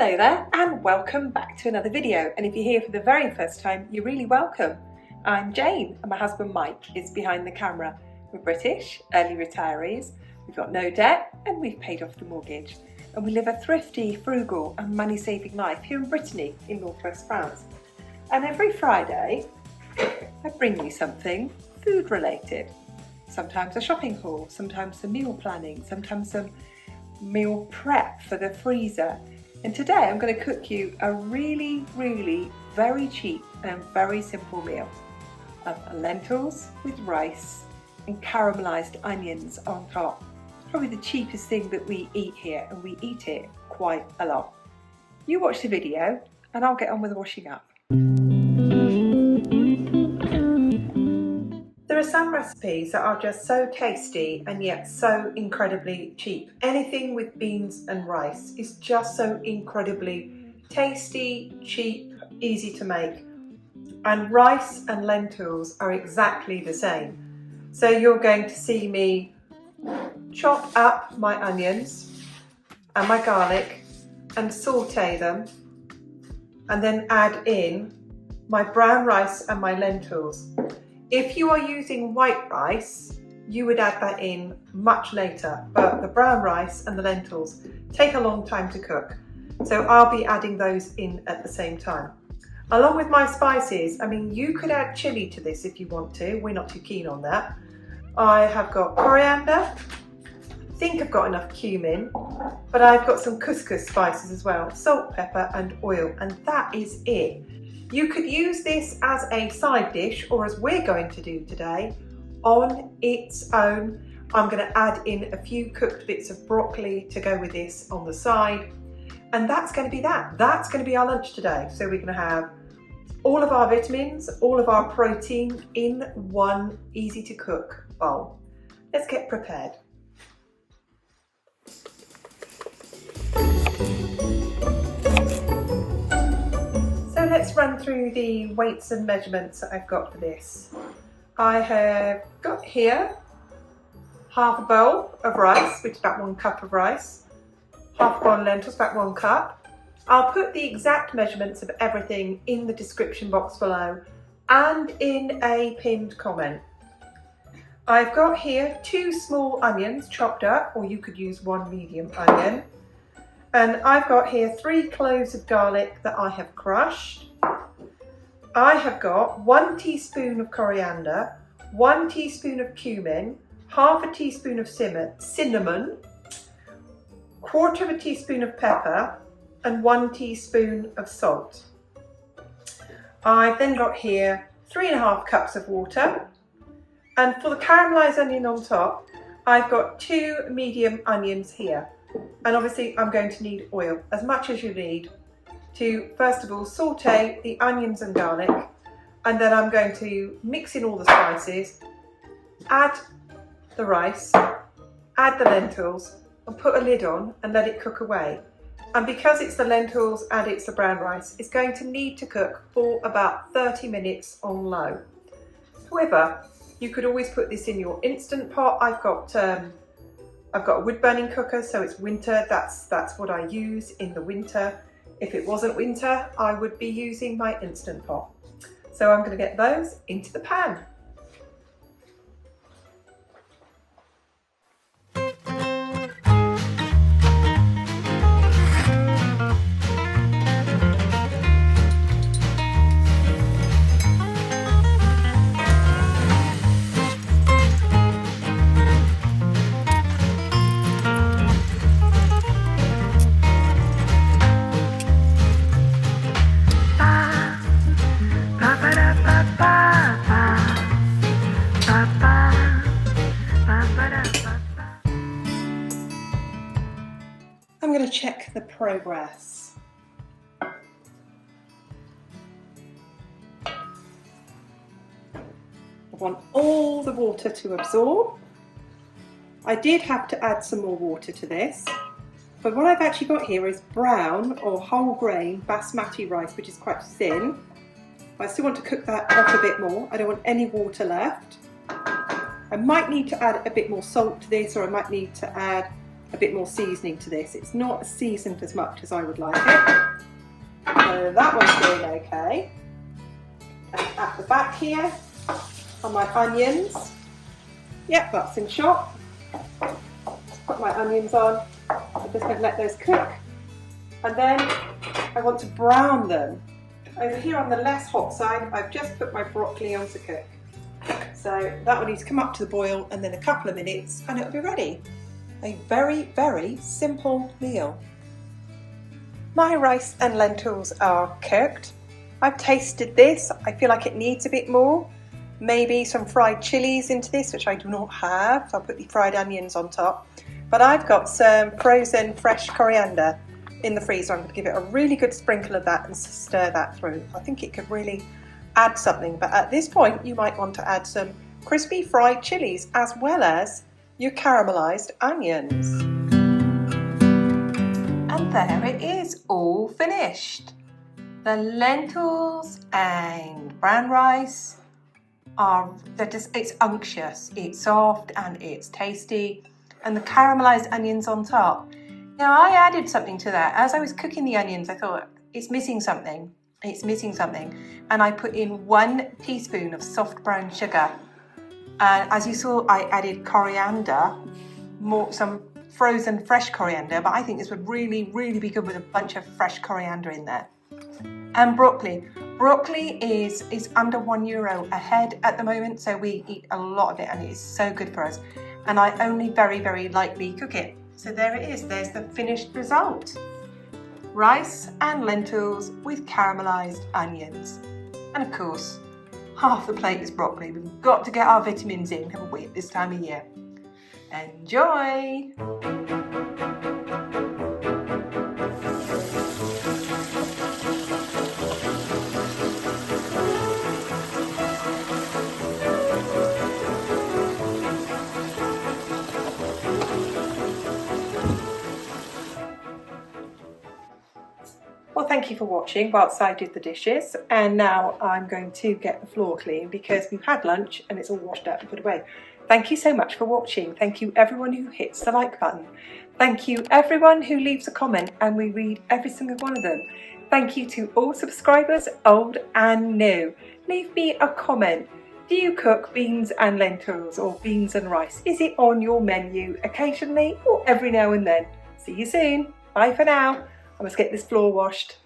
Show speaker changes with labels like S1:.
S1: Hello there and welcome back to another video, and if you're here for the very first time, you're really welcome. I'm Jane and my husband Mike is behind the camera. We're British, early retirees, we've got no debt and we've paid off the mortgage, and we live a thrifty, frugal and money-saving life here in Brittany in northwest France. And every Friday I bring you something food related. Sometimes a shopping haul, sometimes some meal planning, sometimes some meal prep for the freezer. And today I'm going to cook you a really very cheap and very simple meal of lentils with rice and caramelised onions on top. It's probably the cheapest thing that we eat here, and we eat it quite a lot. You watch the video and I'll get on with the washing up. There are some recipes that are just so tasty and yet so incredibly cheap. Anything with beans and rice is just so incredibly tasty, cheap, easy to make. And rice and lentils are exactly the same. So you're going to see me chop up my onions and my garlic and saute them, and then add in my brown rice and my lentils. If you are using white rice, you would add that in much later, but the brown rice and the lentils take a long time to cook. So I'll be adding those in at the same time. Along with my spices, I mean, you could add chili to this if you want to. We're not too keen on that. I have got coriander. I think I've got enough cumin, but I've got some couscous spices as well, salt, pepper and oil, and that is it. You could use this as a side dish, or as we're going to do today, on its own. I'm going to add in a few cooked bits of broccoli to go with this on the side. And that's going to be that. That's going to be our lunch today. So we're going to have all of our vitamins, all of our protein in one easy to cook bowl. Let's get prepared. Let's run through the weights and measurements that I've got for this. I have got here half a bowl of rice, which is about 1 cup of rice, half a bowl of lentils, about 1 cup. I'll put the exact measurements of everything in the description box below and in a pinned comment. I've got here 2 small onions chopped up, or you could use 1 medium onion. And I've got here 3 cloves of garlic that I have crushed. I have got 1 teaspoon of coriander, 1 teaspoon of cumin, half a teaspoon of cinnamon, 1/4 teaspoon of pepper, and 1 teaspoon of salt. I've then got here 3½ cups of water. And for the caramelised onion on top, I've got 2 medium onions here. And obviously I'm going to need oil, as much as you need, to first of all saute the onions and garlic, and then I'm going to mix in all the spices, add the rice, add the lentils and put a lid on and let it cook away. And because it's the lentils and it's the brown rice, it's going to need to cook for about 30 minutes on low. However, you could always put this in your instant pot. I've got a wood burning cooker, so it's winter, that's what I use in the winter. If it wasn't winter, I would be using my Instant Pot. So I'm going to get those into the pan. I'm going to check the progress. I want all the water to absorb. I did have to add some more water to this, but what I've actually got here is brown or whole grain basmati rice, which is quite thin. I still want to cook that off a bit more. I don't want any water left. I might need to add a bit more salt to this, or I might need to add a bit more seasoning to this. It's not seasoned as much as I would like it. So that one's doing okay. And at the back here are my onions. Yep, that's in shot. Put my onions on. I'm just going to let those cook. And then I want to brown them. Over here on the less hot side, I've just put my broccoli on to cook. So that will need to come up to the boil and then a couple of minutes and it'll be ready. A very, very simple meal. My rice and lentils are cooked. I've tasted this. I feel like it needs a bit more. Maybe some fried chilies into this, which I do not have. So I'll put the fried onions on top. But I've got some frozen fresh coriander in the freezer. I'm going to give it a really good sprinkle of that and stir that through. I think it could really add something, but at this point you might want to add some crispy fried chilies as well as your caramelised onions. And there it is, all finished. The lentils and brown rice it's unctuous, it's soft and it's tasty, and the caramelised onions on top. Now I added something to that. As I was cooking the onions, I thought it's missing something. And I put in 1 teaspoon of soft brown sugar. And as you saw, I added coriander, some frozen fresh coriander, but I think this would really, really be good with a bunch of fresh coriander in there. And broccoli. Broccoli is under €1 a head at the moment, so we eat a lot of it and it is so good for us. And I only very, very lightly cook it. So there it is, there's the finished result. Rice and lentils with caramelised onions. And of course, half the plate is broccoli. We've got to get our vitamins in, haven't we, at this time of year. Enjoy! Well, thank you for watching whilst I did the dishes, and now I'm going to get the floor clean because we've had lunch and it's all washed up and put away. Thank you so much for watching. Thank you everyone who hits the like button. Thank you everyone who leaves a comment and we read every single one of them. Thank you to all subscribers, old and new. Leave me a comment. Do you cook beans and lentils or beans and rice? Is it on your menu occasionally or every now and then? See you soon. Bye for now. I must get this floor washed.